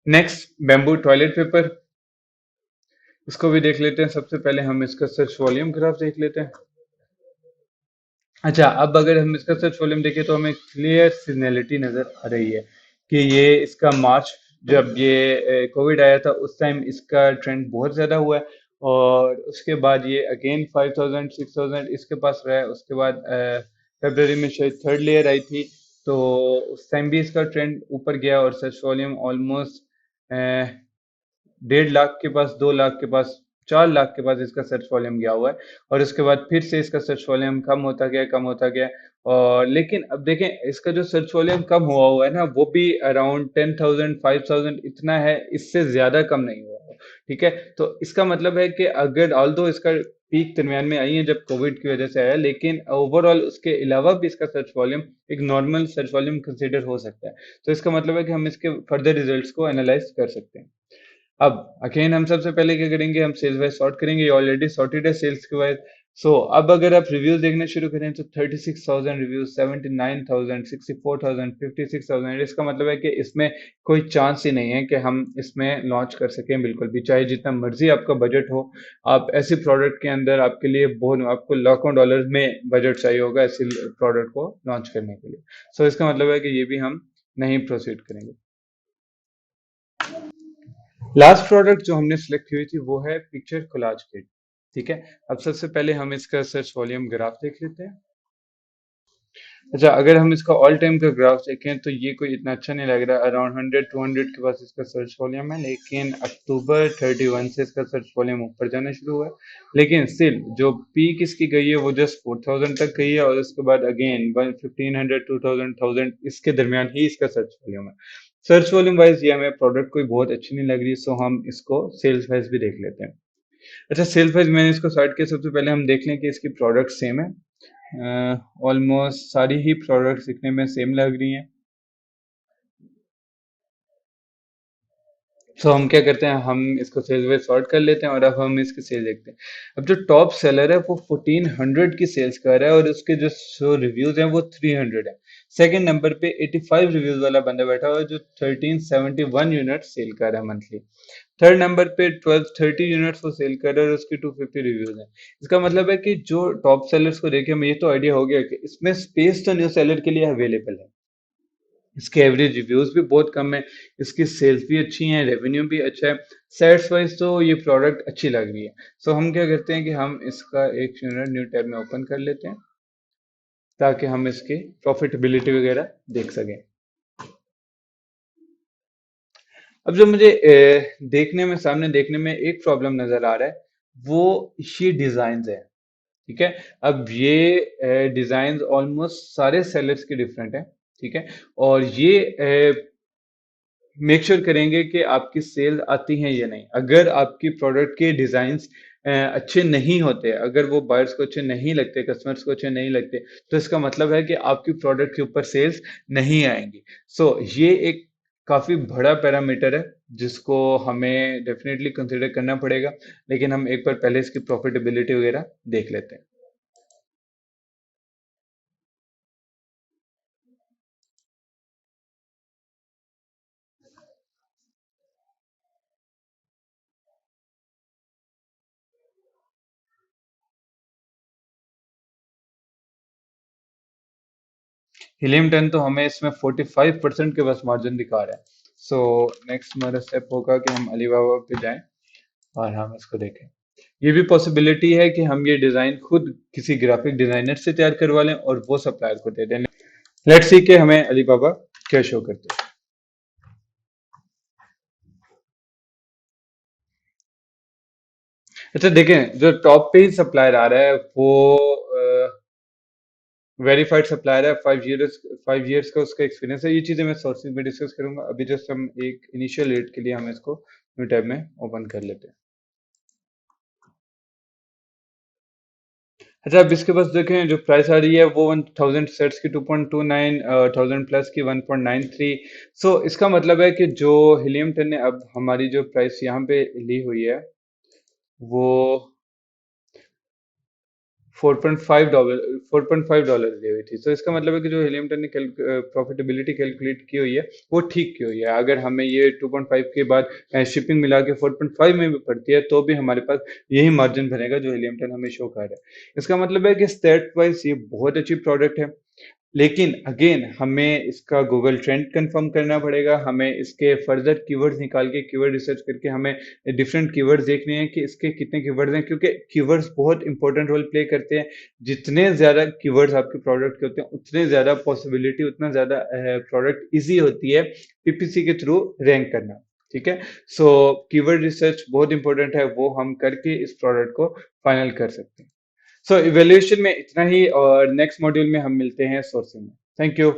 Next bamboo toilet paper, इसको भी देख लेते हैं। सबसे पहले हम इसका सर्च वॉल्यूम ग्राफ देख लेते हैं। अच्छा, अब अगर हम इसका सर्च वॉल्यूम देखें तो हमें क्लियर सीजनैलिटी नजर आ रही है कि ये इसका मार्च, जब ये कोविड आया था उस टाइम इसका ट्रेंड बहुत ज्यादा हुआ है, और उसके बाद ये अगेन 5000 6000 इसके पास रहा है। उसके बाद फरवरी में शायद थर्ड लेयर आई थी, तो उस टाइम भी इसका ट्रेंड ऊपर गया और सर्च वॉल्यूम ऑलमोस्ट 1.5 लाख के पास, 2 लाख के पास, 4 लाख के पास इसका सर्च वॉल्यूम गया हुआ है। और उसके बाद फिर से इसका सर्च वॉल्यूम कम होता गया, कम होता गया। और लेकिन अब देखें, इसका जो सर्च वॉल्यूम कम हुआ हुआ है ना, वो भी अराउंड 10,000 5,000 इतना है, इससे ज्यादा कम नहीं हुआ है। ठीक है, तो इसका मतलब है कि अगर ऑल दो इसका पीक दरमियान में आई है जब कोविड की वजह से आया, लेकिन ओवरऑल उसके अलावा भी इसका सर्च वॉल्यूम एक नॉर्मल सर्च वॉल्यूम कंसिडर हो सकता है। तो इसका मतलब है कि हम इसके फर्दर रिजल्ट्स को एनालाइज कर सकते हैं। अब अगेन हम सबसे पहले क्या करेंगे, हम सेल्स वाइज सॉर्ट करेंगे। ये ऑलरेडी सॉर्टेड है सेल्स के वाइज। सो अब अगर आप रिव्यूज देखने शुरू करें तो 36,000 रिव्यूज, 79,000, 64,000, 56,000। इसका मतलब है कि इसमें कोई चांस ही नहीं है कि हम इसमें लॉन्च कर सकें बिल्कुल भी, चाहे जितना मर्जी आपका बजट हो। आप ऐसी प्रोडक्ट के अंदर आपके लिए बहुत, आपको लाखों डॉलर में बजट चाहिए होगा ऐसी प्रोडक्ट को लॉन्च करने के लिए। सो इसका मतलब है कि ये भी हम नहीं प्रोसीड करेंगे। लास्ट प्रोडक्ट जो हमने सेलेक्ट की हुई थी वो है पिक्चर कोलाज किट। ठीक है, अब सबसे पहले हम इसका सर्च वॉल्यूम ग्राफ देख लेते हैं। अच्छा, अगर हम इसका ऑल टाइम का ग्राफ देखें तो ये कोई इतना अच्छा नहीं लग रहा। अराउंड 100 200 के पास इसका सर्च वॉल्यूम है, लेकिन अक्टूबर 31 से इसका सर्च वॉल्यूम ऊपर जाना शुरू हुआ है। लेकिन स्टिल जो पीक इसकी गई है वो जस्ट 4000 तक गई है, और उसके बाद अगेन 1500 2000 इसके दरमियान ही इसका सर्च वॉल्यूम है। सर्च वॉल्यूम वाइज ये हमें प्रोडक्ट कोई बहुत अच्छी नहीं लग रही, सो हम इसको सेल्स वाइज भी देख लेते हैं। अच्छा, सेल्स वाइज मैंने इसको स्टार्ट किया। सबसे पहले हम देख लें कि इसकी प्रोडक्ट सेम है। ऑलमोस्ट सारी ही प्रोडक्ट्स दिखने में सेम लग रही हैं। सो हम क्या करते हैं, हम इसको सेल्स वाइज सॉर्ट कर लेते हैं और अब हम इसकी सेल देखते हैं। अब जो टॉप सेलर है वो 1400 की सेल्स कर रहा है, और उसके जो रिव्यूज हैं वो 300 है। सेकंड नंबर पे 85 रिव्यूज वाला बंदा बैठा हुआ है जो 1371 यूनिट सेल कर रहा है मंथली। थर्ड नंबर पे 1230 यूनिट्स वो सेल कर रहा है और उसकी 250 रिव्यूज हैं। इसका मतलब है कि जो टॉप सेलर्स को देखे हमें ये तो आइडिया हो गया कि इसमें स्पेस तो न्यू सेलर के लिए अवेलेबल है। इसके एवरेज रिव्यूज भी बहुत कम है, इसकी सेल्स भी अच्छी हैं, रेवेन्यू भी अच्छा है। सेट्स वाइज तो ये प्रोडक्ट अच्छी लग रही है। सो हम क्या करते हैं कि हम इसका एक यूनिट न्यू टैब में ओपन कर लेते हैं ताकि हम इसकी प्रॉफिटेबिलिटी वगैरह देख सकें। अब जो मुझे देखने में, सामने देखने में एक प्रॉब्लम नजर आ रहा है, वो ये डिजाइन है। ठीक है, अब ये डिजाइन ऑलमोस्ट सारे सेलर्स के डिफरेंट हैं। ठीक है, और ये मेक श्योर करेंगे कि आपकी सेल आती हैं या नहीं। अगर आपकी प्रोडक्ट के डिजाइन्स अच्छे नहीं होते, अगर वो बायर्स को अच्छे नहीं लगते, कस्टमर्स को अच्छे नहीं लगते, तो इसका मतलब है कि आपकी प्रोडक्ट के ऊपर सेल्स नहीं आएंगी। सो ये एक काफी बड़ा पैरामीटर है जिसको हमें डेफिनेटली कंसिडर करना पड़ेगा। लेकिन हम एक बार पहले इसकी प्रॉफिटेबिलिटी वगैरह देख लेते हैं। हीलियम 10 तो हमें इसमें 45% के बस मार्जिन दिखा रहा है। सो नेक्स्ट हमारा स्टेप होगा कि हम अलीबाबा पे जाएं और हम इसको देखें। ये भी पॉसिबिलिटी है कि हम ये डिजाइन खुद किसी ग्राफिक डिजाइनर से तैयार करवा लें और वो सप्लायर को दे दें। लेट्स सी कि हमें अलीबाबा क्या शो करते हैं। अच्छा देखें, जो टॉप पे ही सप्लायर आ रहा है वो वेरीफाइड सप्लायर है। 5 इयर्स, 5 इयर्स का उसका एक्सपीरियंस है। ये चीजें मैं सोर्सिंग में डिस्कस करूंगा। अभी जस्ट हम एक इनिशियल रेट के लिए हम इसको न्यू टैब में ओपन कर लेते हैं। अच्छा, अब इसके पास देखें जो प्राइस आ रही है वो 1000 सेट्स की 2.29, 1000 प्लस की 1.93। सो इसका मतलब है कि जो हीलियम 10 ने अब हमारी जो प्राइस यहाँ पे ली हुई है वो $4.5 $4.5 दी हुई थी। तो इसका मतलब है कि जो हिलियमटन ने प्रॉफिटेबिलिटी कैलकुलेट की हुई है वो ठीक की हुई है। अगर हमें ये 2.5 के बाद शिपिंग मिला के 4.5 में भी पड़ती है तो भी हमारे पास यही मार्जिन बनेगा जो हिलियमटन हमें शो कर रहा है। इसका मतलब है कि स्टेट वाइज ये बहुत अच्छी प्रोडक्ट है। लेकिन अगेन हमें इसका गूगल ट्रेंड कंफर्म करना पड़ेगा, हमें इसके फर्दर कीवर्ड्स निकाल के कीवर्ड रिसर्च करके हमें डिफरेंट कीवर्ड्स देखने हैं कि इसके कितने कीवर्ड्स हैं, क्योंकि कीवर्ड्स बहुत इंपॉर्टेंट रोल प्ले करते हैं। जितने ज़्यादा कीवर्ड्स आपके प्रोडक्ट के होते हैं उतने ज़्यादा पॉसिबिलिटी, उतना ज़्यादा प्रोडक्ट ईजी होती है पीपीसी के थ्रू रैंक करना। ठीक है, सो कीवर्ड रिसर्च बहुत इंपॉर्टेंट है, वो हम करके इस प्रोडक्ट को फाइनल कर सकते हैं। सो इवेल्युएशन में इतना ही, और नेक्स्ट मॉड्यूल में हम मिलते हैं सोर्सिंग में। Thank you.